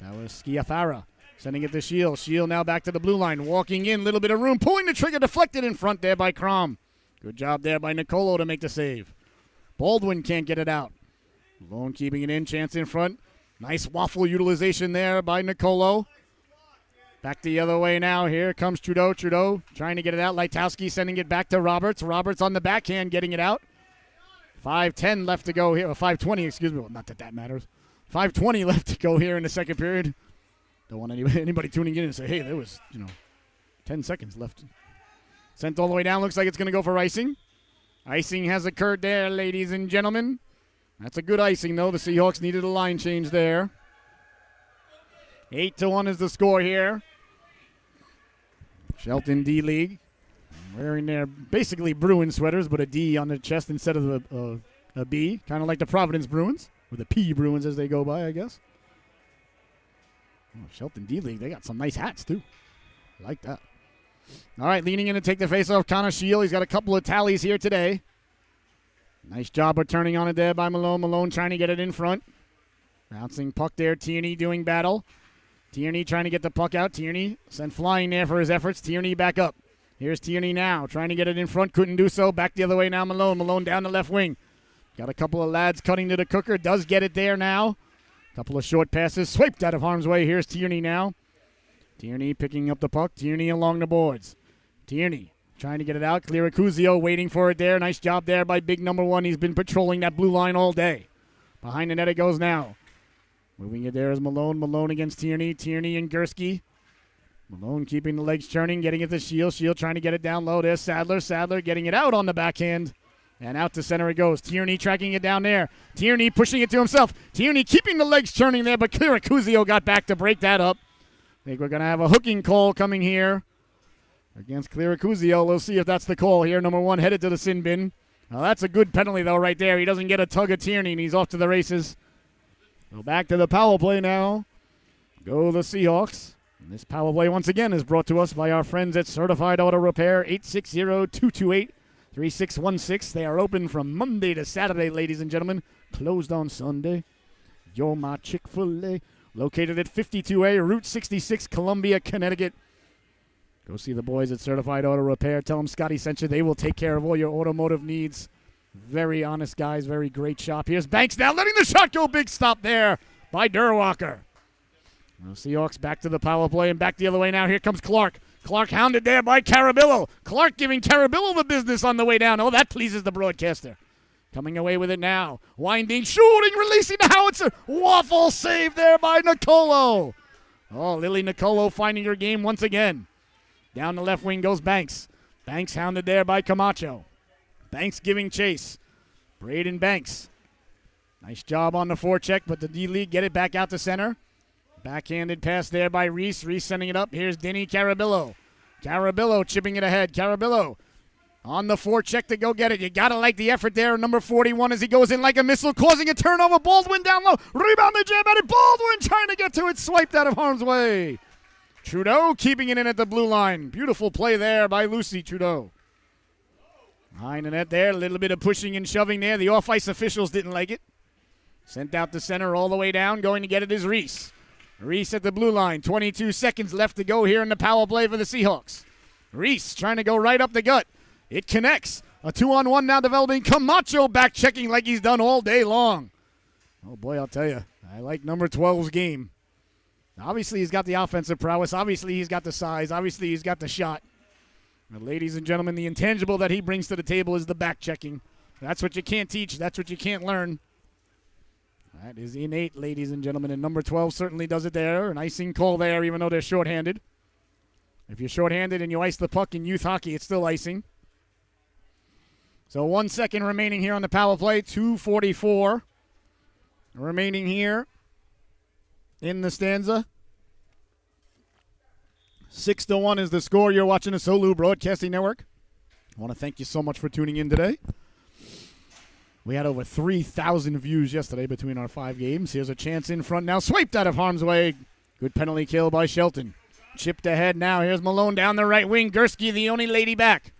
That was Schiaffara. Sending it to Shield. Shield now back to the blue line. Walking in, little bit of room. Pulling the trigger, deflected in front there by Crom. Good job there by Nicolo to make the save. Baldwin can't get it out. Malone keeping it in. Chance in front. Nice waffle utilization there by Nicolo. Back the other way now. Here comes Trudeau. Trudeau trying to get it out. Lightowski sending it back to Roberts. Roberts on the backhand getting it out. 5:10 left to go here. 5:20, excuse me. Well, not that that matters. 5:20 left to go here in the second period. Don't want anybody tuning in and say, hey, there was, 10 seconds left. Sent all the way down. Looks like it's going to go for icing. Icing has occurred there, ladies and gentlemen. That's a good icing, though. The Seahawks needed a line change there. 8-1 is the score here. Shelton D-League wearing their basically Bruin sweaters, but a D on the chest instead of a B, kind of like the Providence Bruins, or the P Bruins as they go by, I guess. Oh, Shelton D-League, they got some nice hats, too. I like that. All right, leaning in to take the face-off, Connor Shield. He's got a couple of tallies here today. Nice job of turning on it there by Malone. Malone trying to get it in front. Bouncing puck there. Tierney doing battle. Tierney trying to get the puck out. Tierney sent flying there for his efforts. Tierney back up. Here's Tierney now trying to get it in front. Couldn't do so. Back the other way now Malone. Malone down the left wing. Got a couple of lads cutting to the cooker. Does get it there now. Couple of short passes. Swiped out of harm's way. Here's Tierney now. Tierney picking up the puck. Tierney along the boards. Tierney trying to get it out. Clearacuzio waiting for it there. Nice job there by big number one. He's been patrolling that blue line all day. Behind the net it goes now. Moving it there is Malone. Malone against Tierney. Tierney and Gursky. Malone keeping the legs churning, getting it to Shield. Shield trying to get it down low. There's Sadler. Sadler getting it out on the backhand. And out to center it goes. Tierney tracking it down there. Tierney pushing it to himself. Tierney keeping the legs churning there, but Clearacuzio got back to break that up. I think we're going to have a hooking call coming here against Clearacuzio. We'll see if that's the call here. Number one headed to the sin bin. Well, that's a good penalty, though, right there. He doesn't get a tug of Tierney, and he's off to the races. So back to the power play now. Go the Seahawks. And this power play, once again, is brought to us by our friends at Certified Auto Repair, 860-228-3616. They are open from Monday to Saturday, ladies and gentlemen. Closed on Sunday. You're my Chick-fil-A. Located at 52A, Route 66, Columbia, Connecticut. Go see the boys at Certified Auto Repair. Tell them Scotty sent you. They will take care of all your automotive needs. Very honest guys, very great shop. Here's Banks now letting the shot go. Big stop there by Durwalker. Now Seahawks back to the power play and back the other way now. Here comes Clark. Clark hounded there by Carabillo. Clark giving Carabillo the business on the way down. Oh, that pleases the broadcaster. Coming away with it now. Winding, shooting, releasing the howitzer. Waffle save there by Nicolo. Oh, Lily Nicolo finding her game once again. Down the left wing goes Banks. Banks hounded there by Camacho. Banks giving chase. Braden Banks. Nice job on the forecheck, but the D-League get it back out to center. Backhanded pass there by Reese. Reese sending it up. Here's Denny Carabillo. Carabillo chipping it ahead. Carabillo on the forecheck to go get it. You got to like the effort there. Number 41 as he goes in like a missile, causing a turnover. Baldwin down low. Rebound the jam at it. Baldwin trying to get to it. Swiped out of harm's way. Trudeau keeping it in at the blue line. Beautiful play there by Lucy Trudeau. Behind the net there. A little bit of pushing and shoving there. The off-ice officials didn't like it. Sent out the center all the way down. Going to get it is Reese. Reese at the blue line. 22 seconds left to go here in the power play for the Seahawks. Reese trying to go right up the gut. It connects. A 2-on-1 now developing. Camacho back checking like he's done all day long. Oh, boy, I'll tell you. I like number 12's game. Obviously, he's got the offensive prowess. Obviously, he's got the size. Obviously, he's got the shot. And ladies and gentlemen, the intangible that he brings to the table is the back checking. That's what you can't teach. That's what you can't learn. That is innate, ladies and gentlemen, and number 12 certainly does it there. An icing call there, even though they're shorthanded. If you're shorthanded and you ice the puck in youth hockey, it's still icing. So 1 second remaining here on the power play. 2:44 remaining here in the stanza. 6-1 is the score. You're watching the Solu Broadcasting Network. I want to thank you so much for tuning in today. We had over 3,000 views yesterday between our 5 games. Here's a chance in front now. Swiped out of harm's way. Good penalty kill by Shelton. Chipped ahead now. Here's Malone down the right wing. Gursky, the only lady back.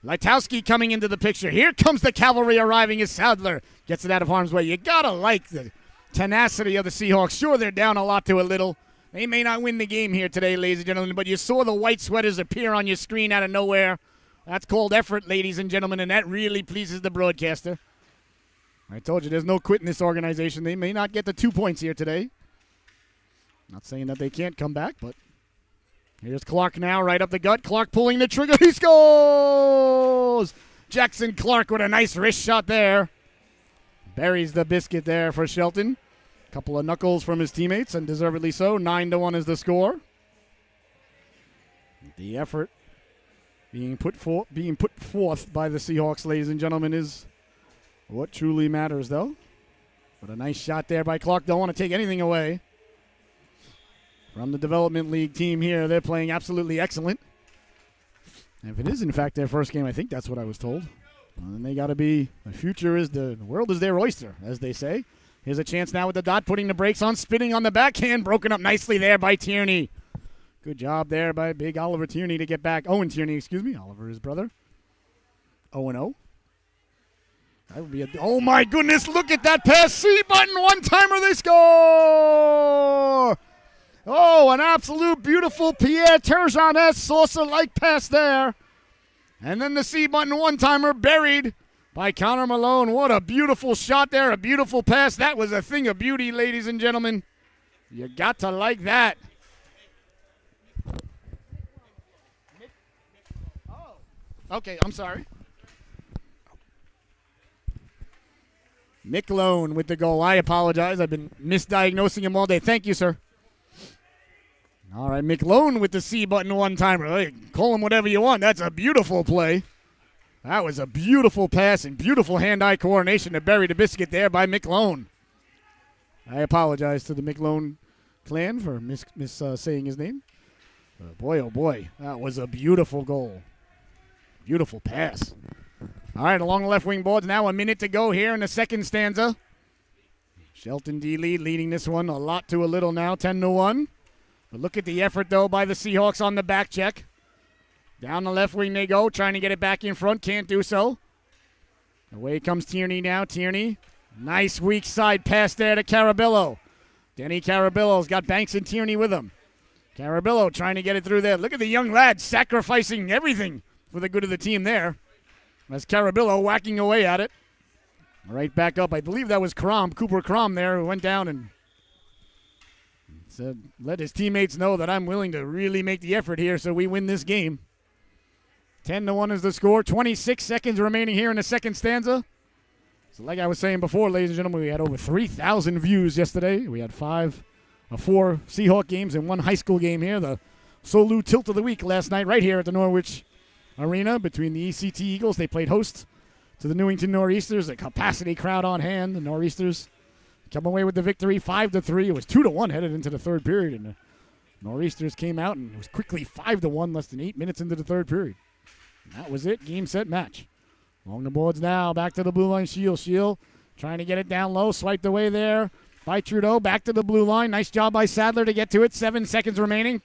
Lightowski coming into the picture. Here comes the cavalry arriving as Sadler gets it out of harm's way. You got to like the tenacity of the Seahawks. Sure, they're down a lot to a little. They may not win the game here today, ladies and gentlemen, but you saw the white sweaters appear on your screen out of nowhere. That's called effort, ladies and gentlemen, and that really pleases the broadcaster. I told you there's no quit in this organization. They may not get the 2 points here today. Not saying that they can't come back, but here's Clark now, right up the gut. Clark pulling the trigger. He scores! Jackson Clark with a nice wrist shot there. Buries the biscuit there for Shelton. Couple of knuckles from his teammates, and deservedly so. 9-1 is the score. The effort being put forth by the Seahawks, ladies and gentlemen, is what truly matters, though. But a nice shot there by Clark. Don't want to take anything away from the development league team here. They're playing absolutely excellent. And if it is, in fact, their first game, I think that's what I was told. Well, then they got to be, the world is their oyster, as they say. Here's a chance now with the dot, putting the brakes on, spinning on the backhand, broken up nicely there by Tierney. Good job there by big Oliver Tierney to get back. Owen Tierney, excuse me. Oliver, his brother. 0-0. That would be oh my goodness, look at that pass. C-button, one-timer, they score! Oh, an absolute beautiful Pierre Turgeon saucer-like pass there. And then the C-button one-timer buried by Connor Malone. What a beautiful shot there, a beautiful pass. That was a thing of beauty, ladies and gentlemen. You got to like that. Oh, okay, I'm sorry. Mick Lone with the goal. I apologize. I've been misdiagnosing him all day. Thank you, sir. All right, Mick Lone with the C-button one-timer. Hey, call him whatever you want. That's a beautiful play. That was a beautiful pass and beautiful hand-eye coordination to bury the biscuit there by Mick Lone. I apologize to the Mick Lone clan for saying his name. Boy, oh boy, that was a beautiful goal. Beautiful pass. All right, along the left wing boards now, a minute to go here in the second stanza. Shelton D. leading this one a lot to a little now, 10-1. But look at the effort, though, by the Seahawks on the back check. Down the left wing they go, trying to get it back in front. Can't do so. Away comes Tierney now. Tierney, nice weak side pass there to Carabillo. Denny Carabillo's got Banks and Tierney with him. Carabillo trying to get it through there. Look at the young lad sacrificing everything for the good of the team there. As Carabillo whacking away at it. Right back up. I believe that was Cooper Crom there, who went down and said, let his teammates know that I'm willing to really make the effort here so we win this game. 10-1 is the score. 26 seconds remaining here in the second stanza. So like I was saying before, ladies and gentlemen, we had over 3,000 views yesterday. We had 4 Seahawk games and 1 high school game here. The Solu Tilt of the Week last night right here at the Norwich Arena between the ECT Eagles. They played host to the Newington Nor'easters. A capacity crowd on hand. The Nor'easters come away with the victory 5-3. It was 2-1 headed into the third period. And the Nor'easters came out and it was quickly 5-1 less than 8 minutes into the third period. That was it. Game, set, match. Along the boards now. Back to the blue line. Shield. Shield trying to get it down low. Swiped away there by Trudeau. Back to the blue line. Nice job by Sadler to get to it. 7 seconds remaining.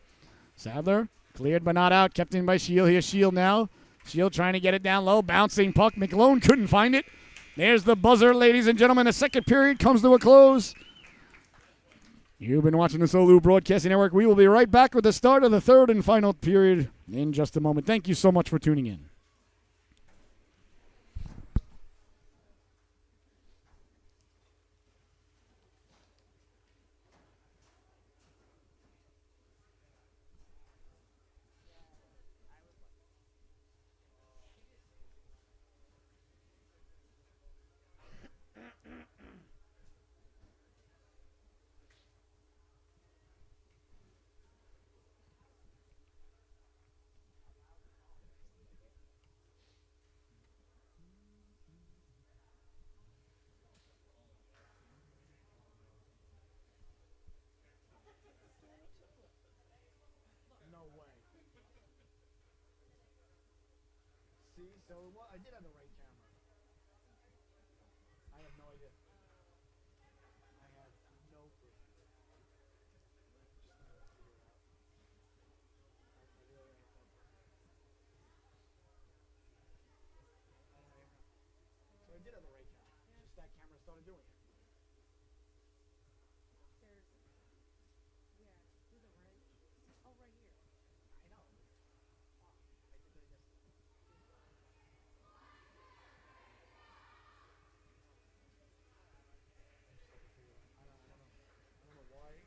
Sadler cleared but not out. Kept in by Shield. Here's Shield now. Shield trying to get it down low. Bouncing puck. McLone couldn't find it. There's the buzzer, ladies and gentlemen. The second period comes to a close. You've been watching the Solu Broadcasting Network. We will be right back with the start of the third and final period in just a moment. Thank you so much for tuning in. see. So I did have the right camera. I have no idea. I have no clue. So I did have the right camera. Just that camera started doing it. I know. Wow. I did that yesterday. I don't know why.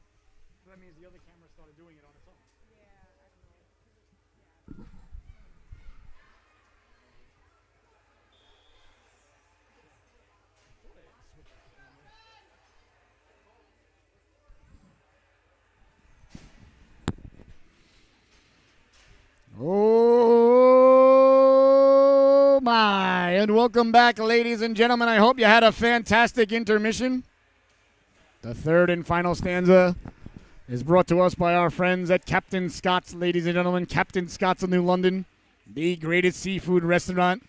That means the other camera started doing it on its own. Oh my, and welcome back, ladies and gentlemen. I hope you had a fantastic intermission. The third and final stanza is brought to us by our friends at Captain Scott's, ladies and gentlemen. Captain Scott's of New London, the greatest seafood restaurant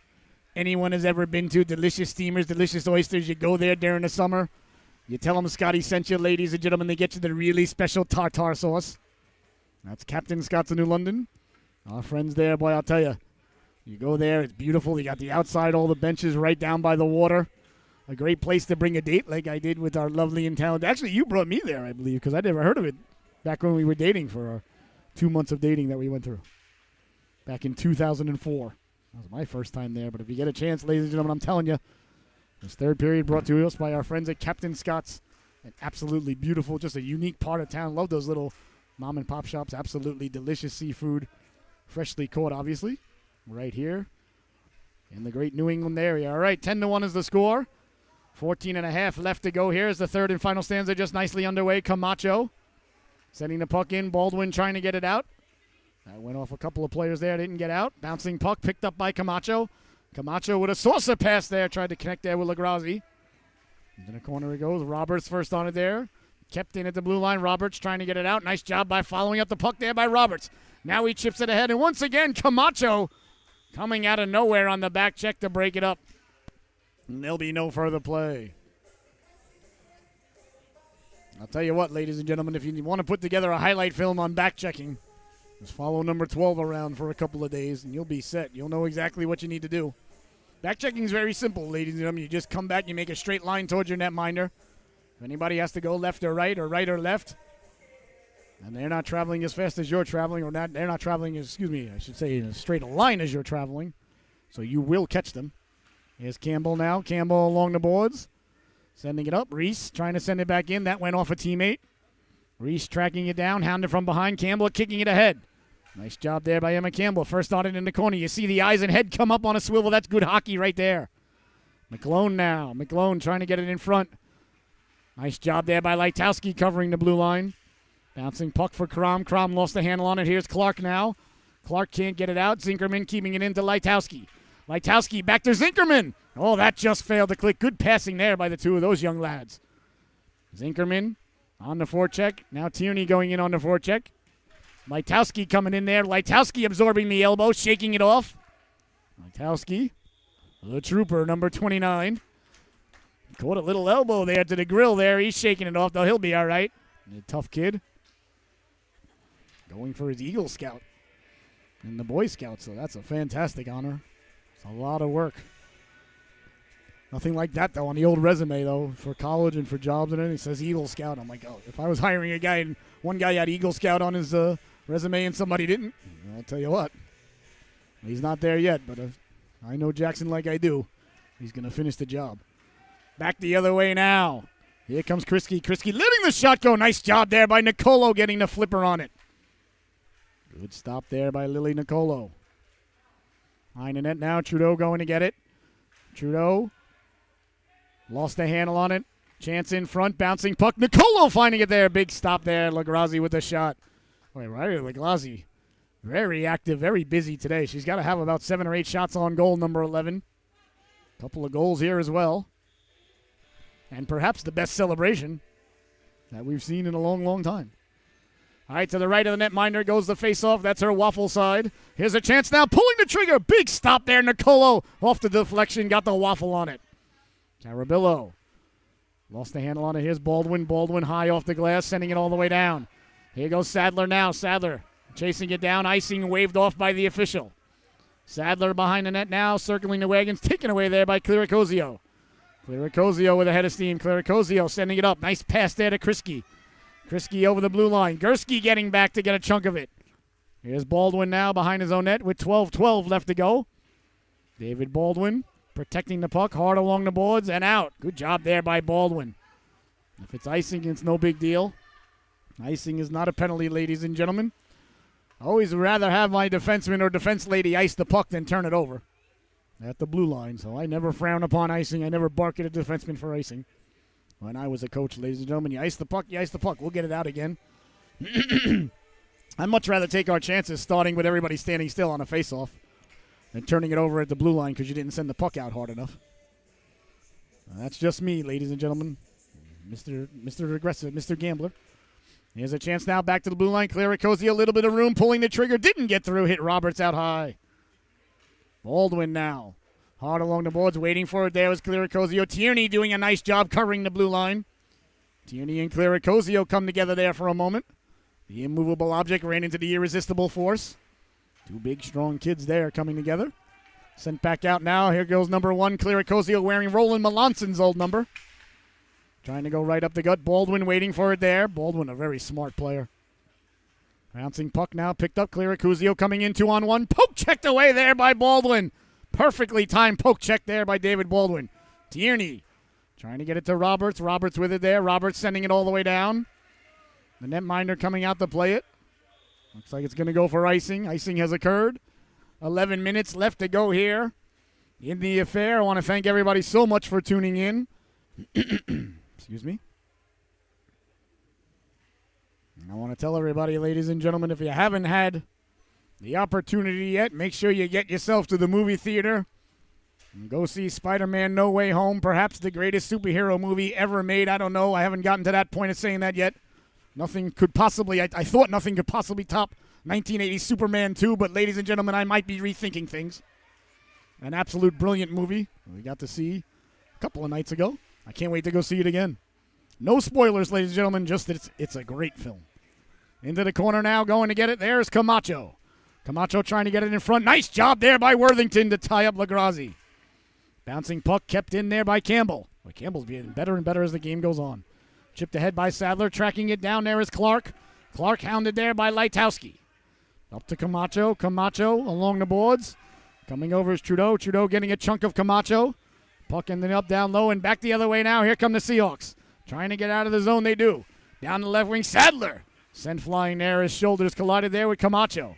anyone has ever been to. Delicious steamers, delicious oysters. You go there during the summer. You tell them Scotty sent you, ladies and gentlemen. They get you the really special tartar sauce. That's Captain Scott's of New London. Our friends there, boy, I'll tell you. You go there, it's beautiful. You got the outside, all the benches right down by the water. A great place to bring a date like I did with our lovely and talented. Actually, you brought me there, I believe, because I never heard of it back when we were dating for our 2 months of dating that we went through. Back in 2004. That was my first time there. But if you get a chance, ladies and gentlemen, I'm telling you, this third period brought to us by our friends at Captain Scott's. An absolutely beautiful, just a unique part of town. Love those little mom and pop shops. Absolutely delicious seafood. Freshly caught, obviously, right here in the great New England area. All right, 10-1 is the score. 14.5 left to go here as the third and final stanza just nicely underway. Camacho sending the puck in. Baldwin trying to get it out. That went off a couple of players there. Didn't get out. Bouncing puck picked up by Camacho. Camacho with a saucer pass there. Tried to connect there with Lagrazi. Into the corner it goes. Roberts first on it there. Kept in at the blue line. Roberts trying to get it out. Nice job by following up the puck there by Roberts. Now he chips it ahead. And once again, Camacho coming out of nowhere on the back check to break it up. And there'll be no further play. I'll tell you what, ladies and gentlemen, if you want to put together a highlight film on back checking, just follow number 12 around for a couple of days and you'll be set. You'll know exactly what you need to do. Back checking is very simple, ladies and gentlemen. You just come back, you make a straight line towards your netminder. If anybody has to go left or right or left, and they're not traveling as fast as you're traveling, or not, they're not traveling, I should say, in as straight a line as you're traveling, so you will catch them. Here's Campbell now. Campbell along the boards. Sending it up. Reese trying to send it back in. That went off a teammate. Reese tracking it down. Hounded from behind. Campbell kicking it ahead. Nice job there by Emma Campbell. First on it in the corner. You see the eyes and head come up on a swivel. That's good hockey right there. McClone now. McClone trying to get it in front. Nice job there by Lightowski covering the blue line. Bouncing puck for Crom. Crom lost the handle on it. Here's Clark now. Clark can't get it out. Zinkerman keeping it into Lightowski. Lightowski back to Zinkerman. Oh, that just failed to click. Good passing there by the two of those young lads. Zinkerman on the forecheck. Now Tierney going in on the forecheck. Lightowski coming in there. Lightowski absorbing the elbow, shaking it off. Lightowski, the trooper, number 29. Caught a little elbow there to the grill there. He's shaking it off, though. He'll be all right. A tough kid. Going for his Eagle Scout and the Boy Scout, so that's a fantastic honor. It's a lot of work. Nothing like that, though, on the old resume, though, for college and for jobs and everything. It says Eagle Scout. I'm like, oh, if I was hiring a guy and one guy had Eagle Scout on his resume and somebody didn't, I'll tell you what. He's not there yet, but I know Jackson like I do. He's going to finish the job. Back the other way now. Here comes Krisky. Krisky letting the shot go. Nice job there by Nicolo getting the flipper on it. Good stop there by Lily Nicolo. Behind the net now. Trudeau going to get it. Trudeau lost the handle on it. Chance in front. Bouncing puck. Nicolo finding it there. Big stop there. Lagrazi with the shot. Wait, right? Lagrazi. Very active, very busy today. She's got to have about 7 or 8 shots on goal, number 11. Couple of goals here as well. And perhaps the best celebration that we've seen in a long, long time. All right, to the right of the netminder goes the face-off. That's her waffle side. Here's a chance now, pulling the trigger. Big stop there. Nicolo off the deflection, got the waffle on it. Carabillo lost the handle on it. Here's Baldwin. Baldwin high off the glass, sending it all the way down. Here goes Sadler now. Sadler chasing it down. Icing waved off by the official. Sadler behind the net now, circling the wagons. Taken away there by Clericozio. Clericozio with a head of steam. Clericozio sending it up. Nice pass there to Krisky. Krisky over the blue line. Gursky getting back to get a chunk of it. Here's Baldwin now behind his own net with 12-12 left to go. David Baldwin protecting the puck hard along the boards and out. Good job there by Baldwin. If it's icing, it's no big deal. Icing is not a penalty, ladies and gentlemen. I always rather have my defenseman or defense lady ice the puck than turn it over at the blue line. So I never frown upon icing. I never bark at a defenseman for icing. When I was a coach, ladies and gentlemen, you ice the puck, you ice the puck. We'll get it out again. I'd much rather take our chances starting with everybody standing still on a face-off than turning it over at the blue line because you didn't send the puck out hard enough. That's just me, ladies and gentlemen. Mr. Aggressive, Mr. Gambler. Here's a chance now back to the blue line. Clericozzi, a little bit of room, pulling the trigger. Didn't get through. Hit Roberts out high. Baldwin now. Hard along the boards, waiting for it. There was Clericozio. Tierney doing a nice job covering the blue line. Tierney and Clericozio come together there for a moment. The immovable object ran into the irresistible force. Two big, strong kids there coming together. Sent back out now. Here goes number 1, Clericozio, wearing Roland Melanson's old number. Trying to go right up the gut. Baldwin waiting for it there. Baldwin, a very smart player. Bouncing puck now, picked up. Clericozio coming in 2-on-1. Poke checked away there by Baldwin. Perfectly timed poke check there by David Baldwin. Tierney trying to get it to Roberts. Roberts with it there. Roberts sending it all the way down. The netminder coming out to play it. Looks like it's going to go for icing. Icing has occurred. 11 minutes left to go here in the affair. I want to thank everybody so much for tuning in. Excuse me. And I want to tell everybody, ladies and gentlemen, if you haven't had the opportunity yet, make sure you get yourself to the movie theater and go see Spider-Man No Way Home, perhaps the greatest superhero movie ever made. I don't know. I haven't gotten to that point of saying that yet. Nothing could possibly, I thought nothing could possibly top 1980 Superman 2, but ladies and gentlemen, I might be rethinking things. An absolute brilliant movie we got to see a couple of nights ago. I can't wait to go see it again. No spoilers, ladies and gentlemen, just that it's a great film. Into the corner now, going to get it. There's Camacho. Camacho trying to get it in front. Nice job there by Worthington to tie up LaGrazzi. Bouncing puck kept in there by Campbell. Well, Campbell's getting better and better as the game goes on. Chipped ahead by Sadler. Tracking it down there is Clark. Clark hounded there by Lightowski. Up to Camacho. Camacho along the boards. Coming over is Trudeau. Trudeau getting a chunk of Camacho. Puck ending up down low and back the other way now. Here come the Seahawks. Trying to get out of the zone. They do. Down the left wing. Sadler. Sent flying there. His shoulders collided there with Camacho.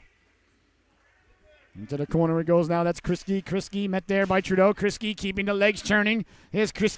Into the corner it goes now. That's Krisky. Krisky met there by Trudeau. Krisky keeping the legs churning. Here's Krisky.